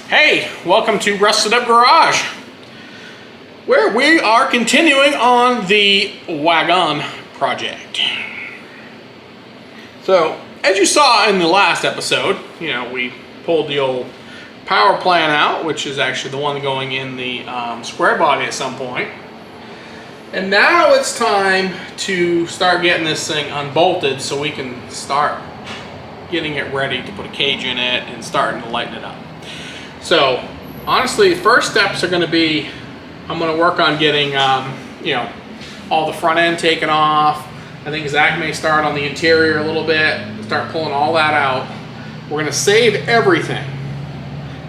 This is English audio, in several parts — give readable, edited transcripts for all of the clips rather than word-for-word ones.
Hey, welcome to Rusted Up Garage, where we are continuing on the Wagon project. So, as you saw in the last episode, we pulled the old power plant out, which is actually the one going in the square body at some point. And now it's time to start getting this thing unbolted so we can start getting it ready to put a cage in it and starting to lighten it up. So honestly, first steps are going to be, I'm going to work on getting, all the front end taken off. I think Zach may start on the interior a little bit, start pulling all that out. We're going to save everything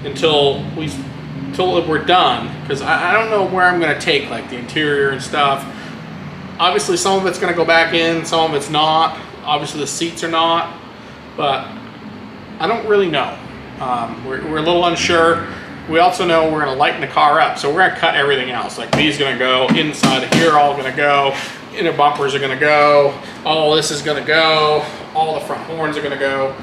until we're done, because I don't know where I'm going to take like the interior and stuff. Obviously some of it's going to go back in, some of it's not. Obviously the seats are not, but I don't really know. We're a little unsure. We also know we're going to lighten the car up, so we're going to cut everything else. Like these are going to go inside of here, all going to go. Inner bumpers are going to go. All this is going to go. All the front horns are going to go.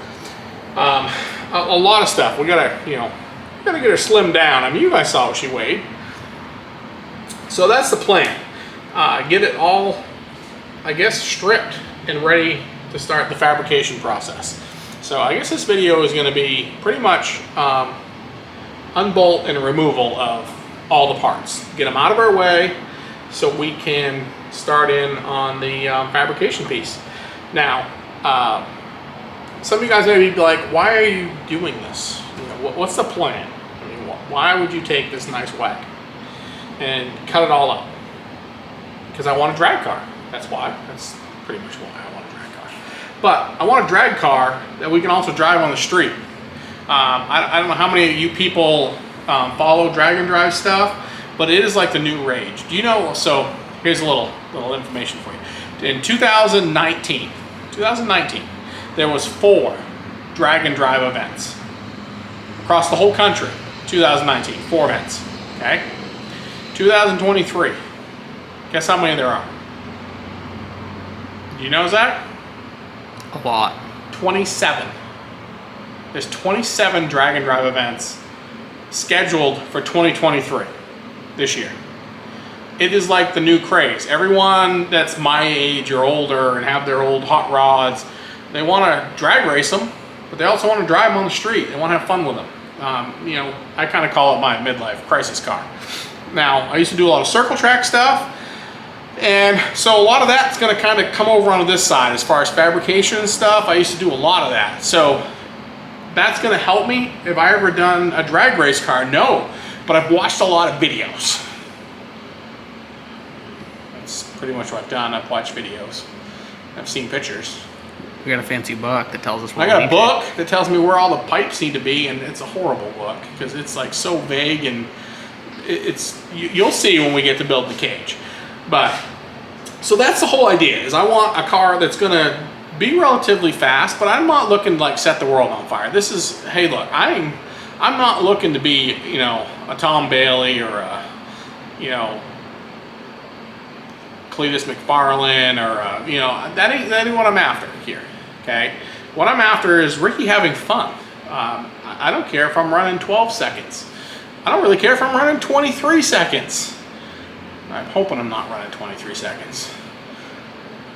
A lot of stuff. We got to, get her slimmed down. I mean, you guys saw what she weighed. So that's the plan. Get it all, I guess, stripped and ready to start the fabrication process. So I guess this video is going to be pretty much unbolt and removal of all the parts. Get them out of our way so we can start in on the fabrication piece. Now, some of you guys may be like, why are you doing this? What's the plan? I mean, why would you take this nice Wagon and cut it all up? Because I want a drag car. That's why. That's pretty much why I want a drag car. But I want a drag car that we can also drive on the street. I don't know how many of you people follow drag and drive stuff, but it is like the new rage. Do you know? So here's a little information for you. In 2019, there was 4 drag and drive events across the whole country. 2019, 4 events. Okay. 2023. Guess how many there are? Do you know, Zach? A lot. 27. There's 27 drag and drive events scheduled for 2023 this year. It is like the new craze. Everyone that's my age or older and have their old hot rods, they want to drag race them, but they also want to drive them on the street. They want to have fun with them. I kind of call it my midlife crisis car. Now, I used to do a lot of circle track stuff, and so a lot of that's going to kind of come over onto this side as far as fabrication and stuff. I used to do a lot of that. So that's going to help me if I ever done a drag race car? No, but I've watched a lot of videos. That's pretty much what I've done. I've watched videos. I've seen pictures. We got a fancy book that tells us I got a book that tells me where all the pipes need to be, and it's a horrible book because it's like so vague, and you'll see when we get to build the cage. But so that's the whole idea, is I want a car that's going to be relatively fast, but I'm not looking to like set the world on fire. This is, hey, look, I'm not looking to be, a Tom Bailey or a, Cletus McFarlane or, that ain't what I'm after here, okay? What I'm after is Ricky having fun. I don't care if I'm running 12 seconds. I don't really care if I'm running 23 seconds. I'm hoping I'm not running 23 seconds.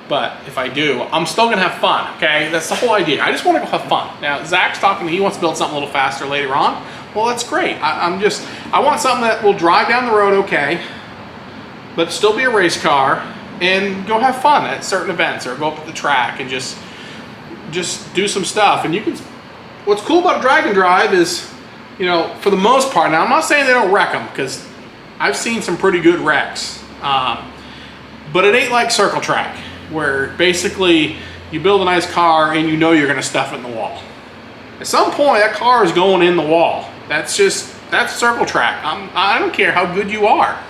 But if I do, I'm still going to have fun, okay? That's the whole idea. I just want to go have fun. Now, Zach's talking, he wants to build something a little faster later on. Well, that's great. I want something that will drive down the road okay, but still be a race car, and go have fun at certain events, or go up to the track and just do some stuff. And what's cool about a drag and drive is, for the most part, now I'm not saying they don't wreck them, because I've seen some pretty good wrecks, but it ain't like circle track, where basically you build a nice car and you're going to stuff it in the wall. At some point, that car is going in the wall. That's circle track. I don't care how good you are.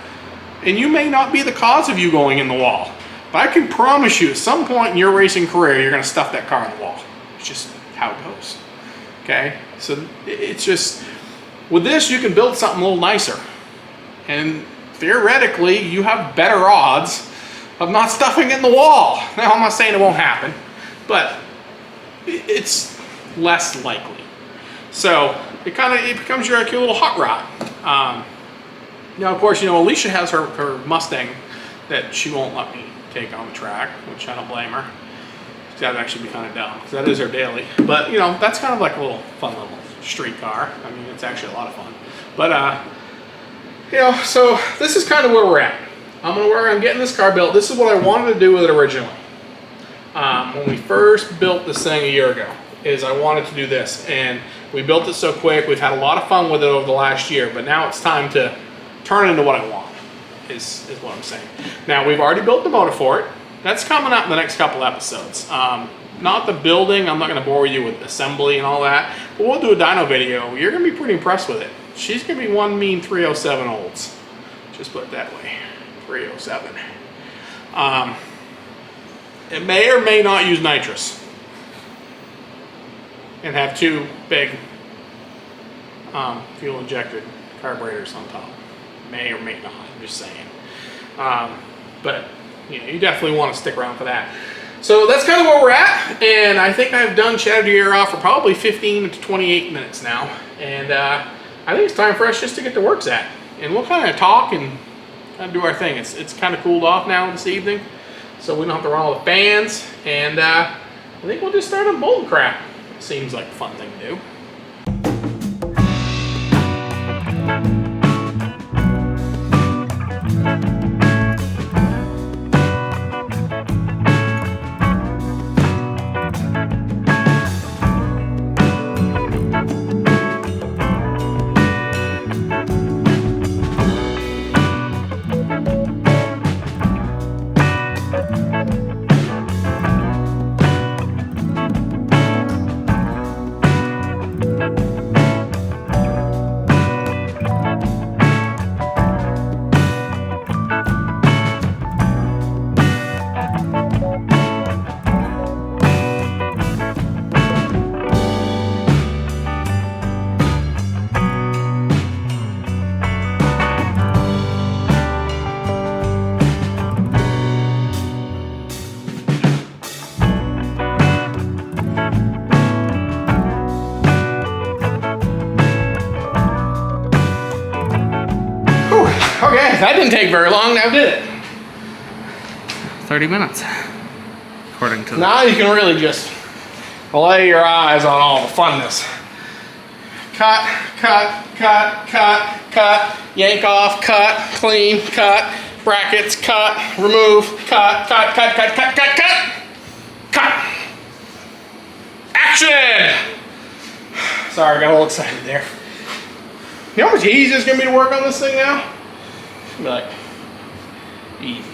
And you may not be the cause of you going in the wall, but I can promise you at some point in your racing career, you're going to stuff that car in the wall. It's just how it goes. Okay? So it's just, with this, you can build something a little nicer. And theoretically, you have better odds of not stuffing it in the wall. Now, I'm not saying it won't happen, but it's less likely. So it becomes your like your little hot rod. Now, of course, Alicia has her Mustang that she won't let me take on the track, which I don't blame her. That'd actually be kind of dumb because that is her daily. But that's kind of like a little fun little street car. I mean, it's actually a lot of fun. But so this is kind of where we're at. I'm gonna work on getting this car built. This is what I wanted to do with it originally. When we first built this thing a year ago, is I wanted to do this, and we built it so quick. We've had a lot of fun with it over the last year, but now it's time to turn it into what I want. Is what I'm saying. Now we've already built the motor for it. That's coming up in the next couple episodes. Not the building. I'm not going to bore you with assembly and all that, but we'll do a dyno video. You're going to be pretty impressed with it. She's going to be one mean 307 olds. Just put it that way. 307. It may or may not use nitrous and have two big fuel injected carburetors on top. May or may not, I'm just saying. But you definitely want to stick around for that. So that's kind of where we're at, and I think I've done chatted your ear off for probably 15 to 28 minutes now, and I think it's time for us just to get to work, Zach, and we'll kind of talk and kind of do our thing. It's kind of cooled off now this evening, so we don't have to run all the fans, and I think we'll just start unbolting crap. Seems like a fun thing to do. Okay, that didn't take very long, now did it? 30 minutes, according to Now you can really just lay your eyes on all the funness. Cut, cut, cut, cut, cut, yank off, cut, clean, cut, brackets, cut, remove, cut, cut, cut, cut, cut, cut, cut, cut. Action! Sorry, I got a little excited there. You know how much easier it's gonna be to work on this thing now? Be like, easy.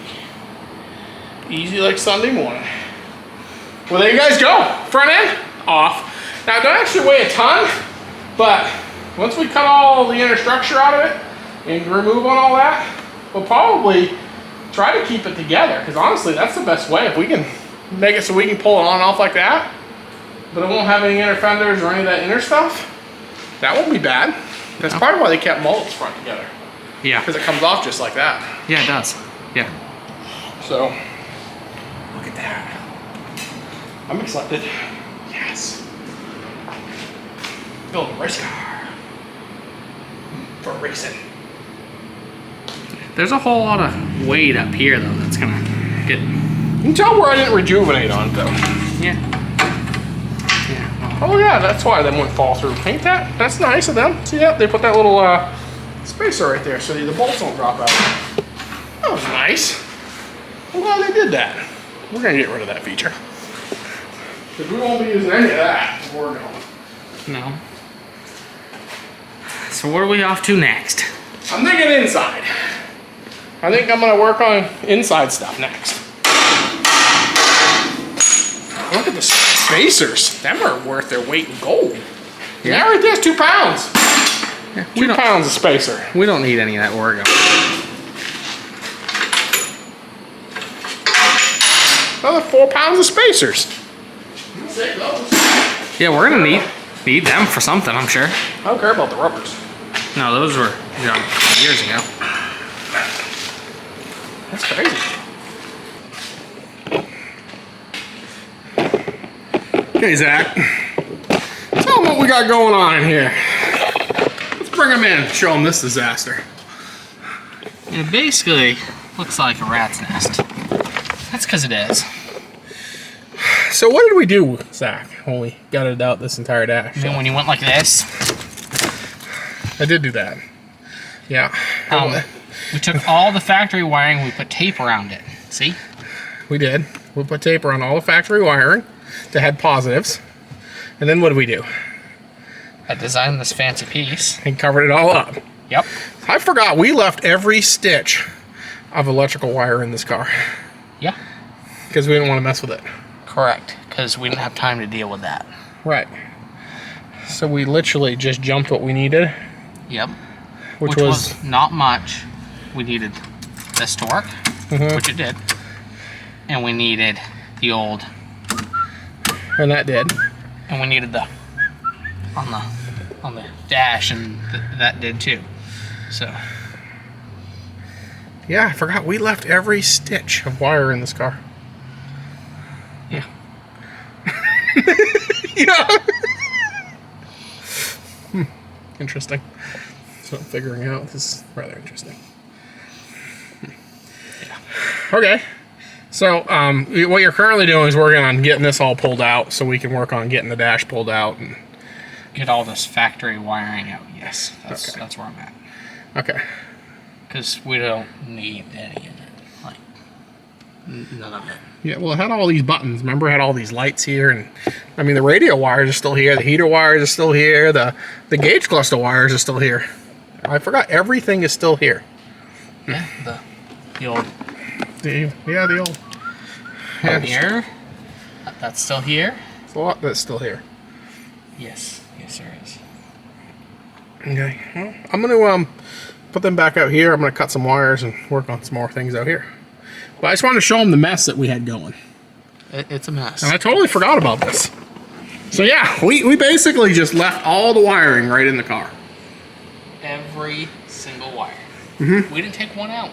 Easy like Sunday morning. Well, there you guys go. Front end, off. Now, it don't actually weigh a ton, but once we cut all the inner structure out of it and remove on all that, we'll probably try to keep it together, because honestly, that's the best way. If we can make it so we can pull it on and off like that, but it won't have any inner fenders or any of that inner stuff, that won't be bad. That's part of why they kept mullets front together. Yeah. Because it comes off just like that. Yeah, it does. Yeah. So, look at that. I'm excited. Yes. Build a race car. For racing. There's a whole lot of weight up here, though, that's gonna get... You can tell where I didn't rejuvenate on it, though. Yeah. Yeah. Oh, yeah, that's why them wouldn't fall through. Ain't that? That's nice of them. See that? They put that little spacer right there so the bolts don't drop out. That was nice. I'm glad they did that. We're going to get rid of that feature. Because we won't be using any of that before we're going. No. So what are we off to next? I'm thinking inside. I think I'm going to work on inside stuff next. Look at the spacers. Them are worth their weight in gold. Yeah, right there's 2 pounds. Yeah, 2 pounds of spacer. We don't need any of that Oregon. Another 4 pounds of spacers. Yeah, we're gonna need them for something, I'm sure. I don't care about the rubbers. No, those were years ago. That's crazy. Okay, Zach. Tell them what we got going on in here. bring them in, show them this disaster. It basically looks like a rat's nest. That's because it is. So what did we do, Zach, when we gutted out this entire dash? And then when you went like this, I did do that. Yeah. we took all the factory wiring, we put tape around it. See? We did. We put tape around all the factory wiring to head positives. And then what did we do? I designed this fancy piece. And covered it all up. Yep. I forgot we left every stitch of electrical wire in this car. Yeah. Because we didn't want to mess with it. Correct. Because we didn't have time to deal with that. Right. So we literally just jumped what we needed. Yep. Which was not much. We needed this to work, which it did. And we needed the old... And that did. And we needed the... On the dash, and that did too. So... Yeah, I forgot we left every stitch of wire in this car. Yeah. Yeah. Interesting. So I'm figuring out this is rather interesting. Yeah. Okay. So what you're currently doing is working on getting this all pulled out so we can work on getting the dash pulled out and Get all this factory wiring out. Yes, that's Okay. that's where I'm at. okay. Because we don't need any of it. Like, none of it. Yeah, well, it had all these buttons. Remember, it had all these lights here, and I mean, the radio wires are still here, the heater wires are still here, the gauge cluster wires are still here. I forgot everything is still here. Yeah, the old The old. Yeah, here. That's still here. there's a lot that's still here. Yes, yes, there is. Okay, well, I'm gonna put them back out here. I'm gonna cut some wires and work on some more things out here. But I just wanted to show them the mess that we had going. It's a mess. And I totally forgot about this. So yeah, we basically just left all the wiring right in the car. Every single wire. We didn't take one out.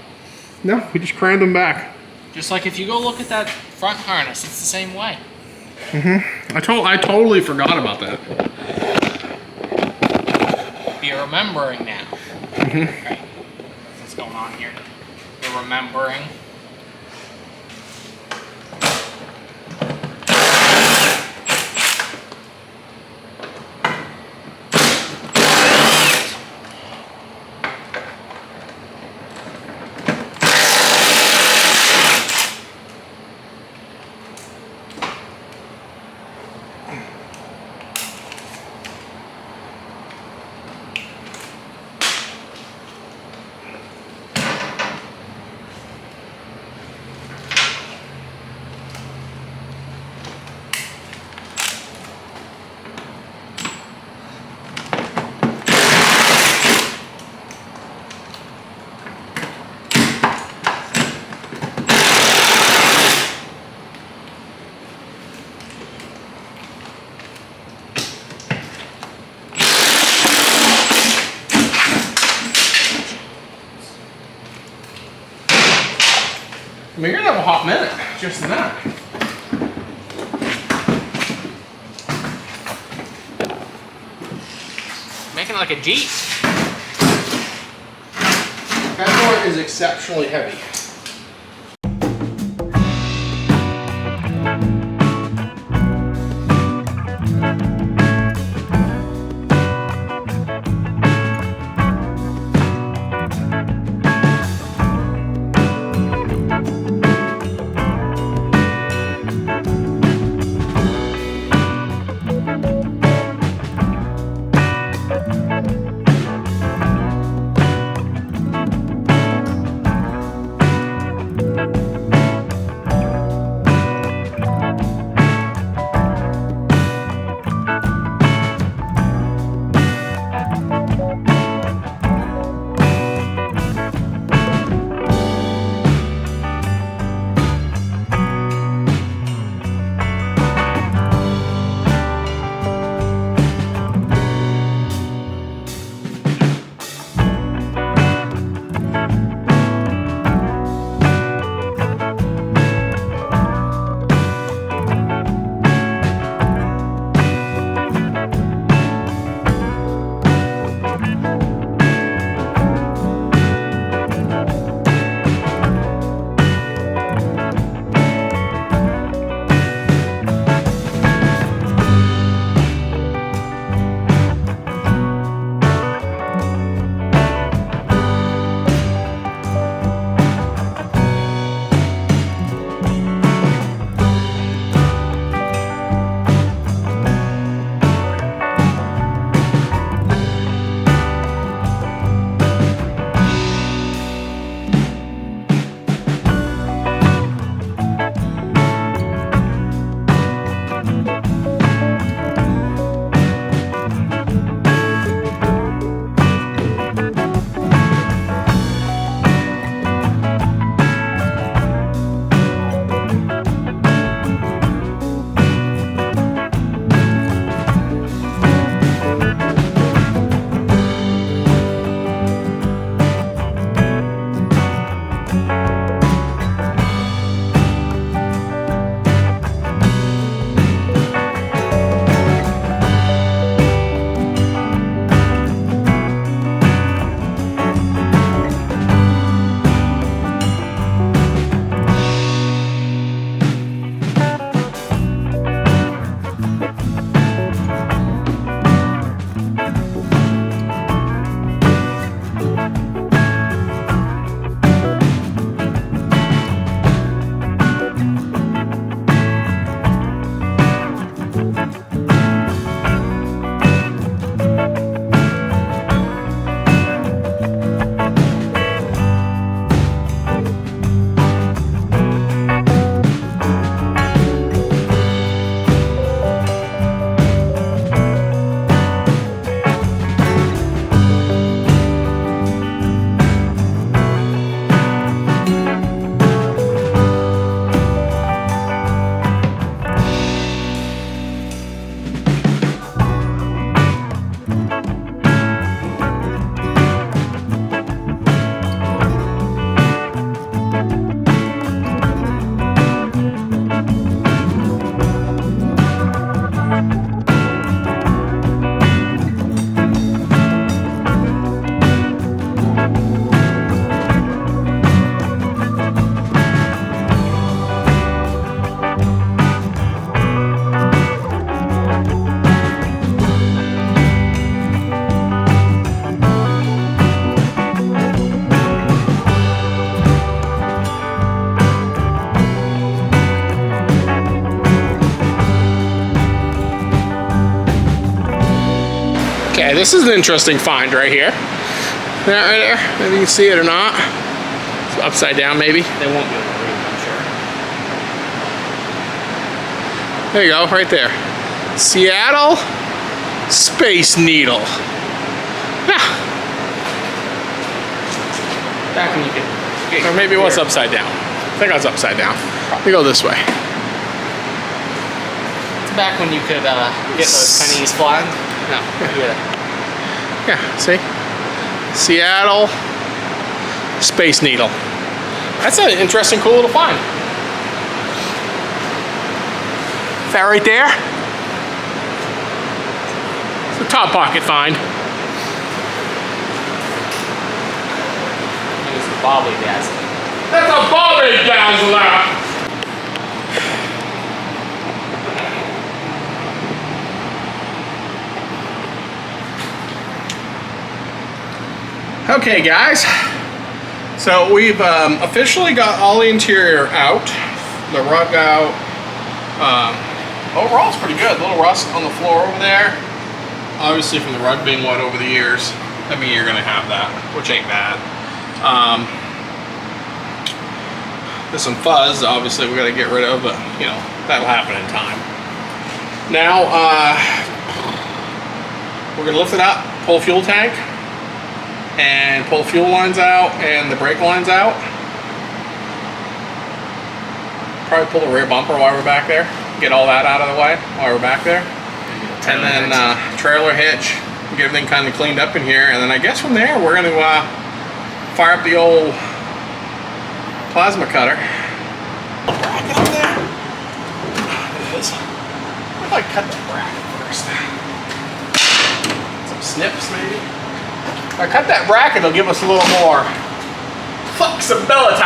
No, we just crammed them back. Just like if you go look at that front harness, it's the same way. I totally forgot about that. You're remembering now. Right. What's going on here? You're remembering. I mean, you're gonna have a hot minute just in that. Making it like a Jeep. That door is exceptionally heavy. Okay, this is an interesting find right here. That right there. Maybe you can see it or not. It's upside down, maybe. They won't be able to read, I'm sure. There you go, right there. Seattle Space Needle. Yeah. Back when you could. Or maybe it was upside down. I think I was upside down. Let me go this way. It's back when you could get those pennies flying. No, Yeah, see? Seattle Space Needle. That's an interesting, cool little find. That right there? It's a top pocket find. It's a bobbly dazzle. That's a bobbly dazzler! Okay, guys. So we've officially got all the interior out, the rug out. Overall, it's pretty good. A little rust on the floor over there. Obviously, from the rug being wet over the years, I mean, you're gonna have that, which ain't bad. There's some fuzz, obviously, we gotta get rid of, but you know, that'll happen in time. Now, we're gonna lift it up, pull fuel tank, and pull fuel lines out and the brake lines out. Probably pull the rear bumper while we're back there. Get all that out of the way while we're back there. And then trailer hitch, get everything kind of cleaned up in here. And then I guess from there we're going to fire up the old plasma cutter. Bracket up there. It is. What if I cut the bracket first? Some snips maybe? If I cut that bracket, it'll give us a little more flexibility.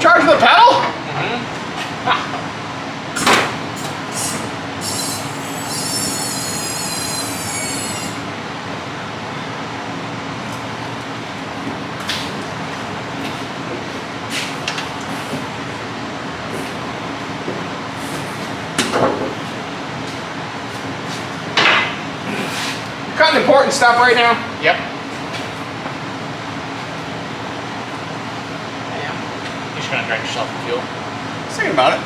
Charge the pedal? Cutting important stuff right now. Yep. Gonna drink yourself in fuel. Just thinking about it.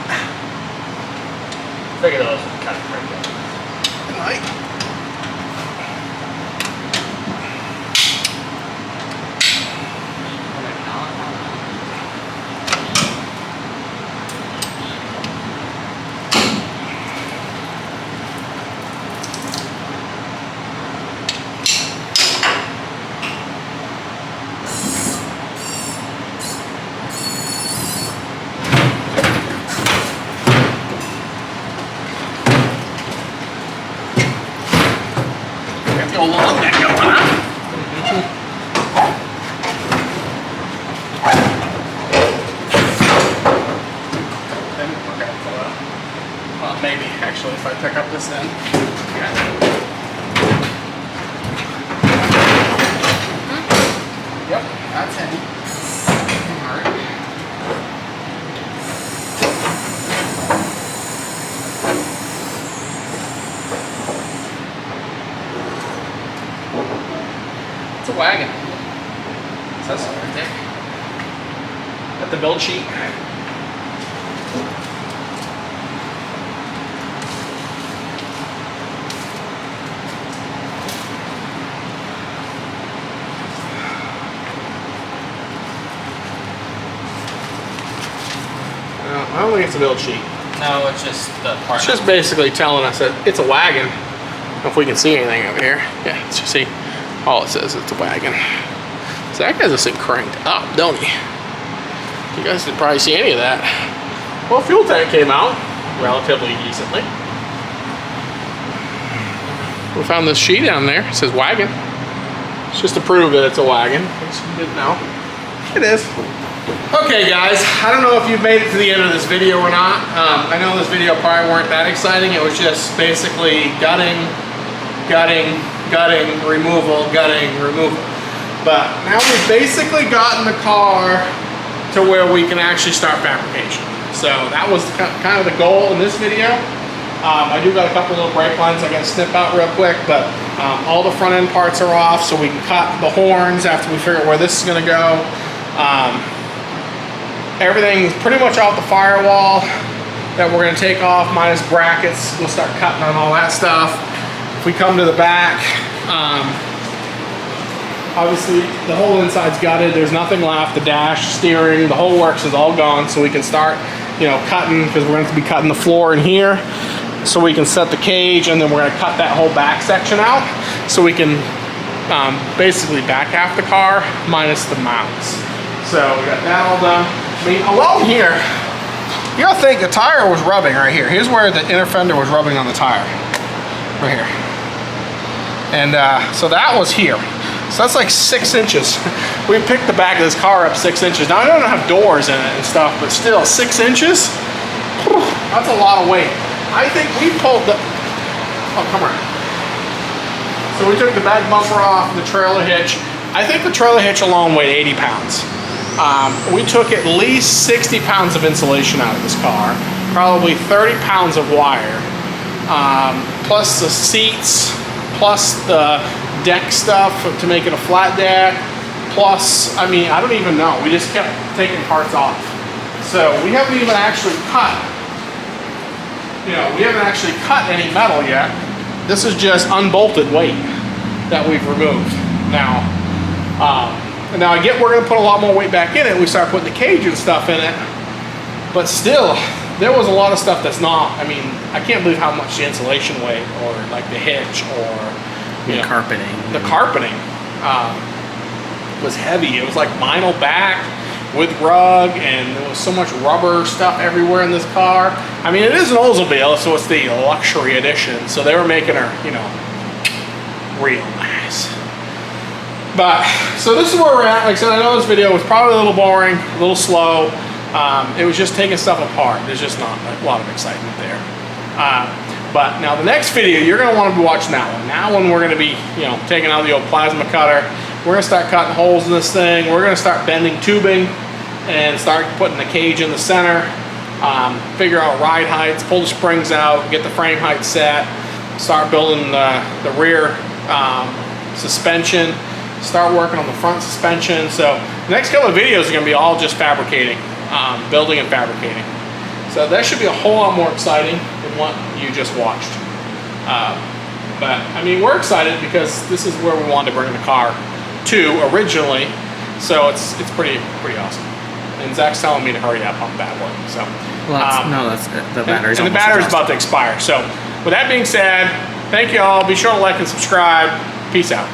Figure those would kind of break it. Good night. Got the old long neck going, huh? Maybe, actually, if I pick up this end. Yep, that's heavy. Alright. It's a wagon. Nick? At the build sheet. I don't think it's a build sheet. No, it's just the part. It's just basically telling us that it's a wagon. I don't know if we can see anything over here. Yeah, let's just see. All it says is it's a wagon. So that guy's this thing cranked up, don't he? You guys didn't probably see any of that. Well, fuel tank came out relatively decently. We found this sheet down there. It says wagon. It's just to prove that it's a wagon. In case you didn't know. It is. Okay guys, I don't know if you've made it to the end of this video or not. I know this video probably weren't that exciting. It was just basically gutting, removal. But now we've basically gotten the car to where we can actually start fabrication. So that was kind of the goal in this video. I do got a couple little brake lines I got to snip out real quick, but all the front end parts are off, so we can cut the horns after we figure out where this is going to go. Everything's pretty much off the firewall that we're going to take off, minus brackets. We'll start cutting on all that stuff. If we come to the back, obviously the whole inside's gutted. There's nothing left. The dash, steering, the whole works is all gone. So we can start, you know, cutting, because we're going to be cutting the floor in here. So we can set the cage, and then we're going to cut that whole back section out. So we can basically back half the car minus the mounts. So we got that all done. I mean, along here, you gotta think the tire was rubbing right here. Here's where the inner fender was rubbing on the tire. Right here. And so that was here. So that's like 6 inches. We picked the back of this car up 6 inches. Now I don't have doors in it and stuff, but still 6 inches? Whew, that's a lot of weight. I think we pulled the, oh, come on. So we took the back bumper off, the trailer hitch. I think the trailer hitch alone weighed 80 pounds. We took at least 60 pounds of insulation out of this car, probably 30 pounds of wire, plus the seats, plus the deck stuff to make it a flat deck, plus, I mean, I don't even know. We just kept taking parts off. So we haven't even actually cut, you know, we haven't actually cut any metal yet. This is just unbolted weight that we've removed. Now, I get we're gonna put a lot more weight back in it. We start putting the cage and stuff in it, but still, there was a lot of stuff that's not. I mean, I can't believe how much the insulation weighed, or like the hitch, or the carpeting. The carpeting was heavy. It was like vinyl back with rug, and there was so much rubber stuff everywhere in this car. I mean, it is an Oldsmobile, so it's the luxury edition. So they were making her, you know, real nice. But, so this is where we're at. Like I said, I know this video was probably a little boring, a little slow. It was just taking stuff apart. There's just not like, a lot of excitement there. But now the next video, you're gonna want to be watching that one. That one we're gonna be, you know, taking out the old plasma cutter. We're gonna start cutting holes in this thing. We're gonna start bending tubing and start putting the cage in the center. Figure out ride heights, pull the springs out, get the frame height set, start building the rear suspension. Start working on the front suspension. So the next couple of videos are going to be all just fabricating, building and fabricating. So that should be a whole lot more exciting than what you just watched. But I mean, we're excited because this is where we wanted to bring the car to originally. So it's pretty awesome. And Zach's telling me to hurry up on that one. So well, that's the battery's and the battery's about to expire. So with that being said, thank you all. Be sure to like and subscribe. Peace out.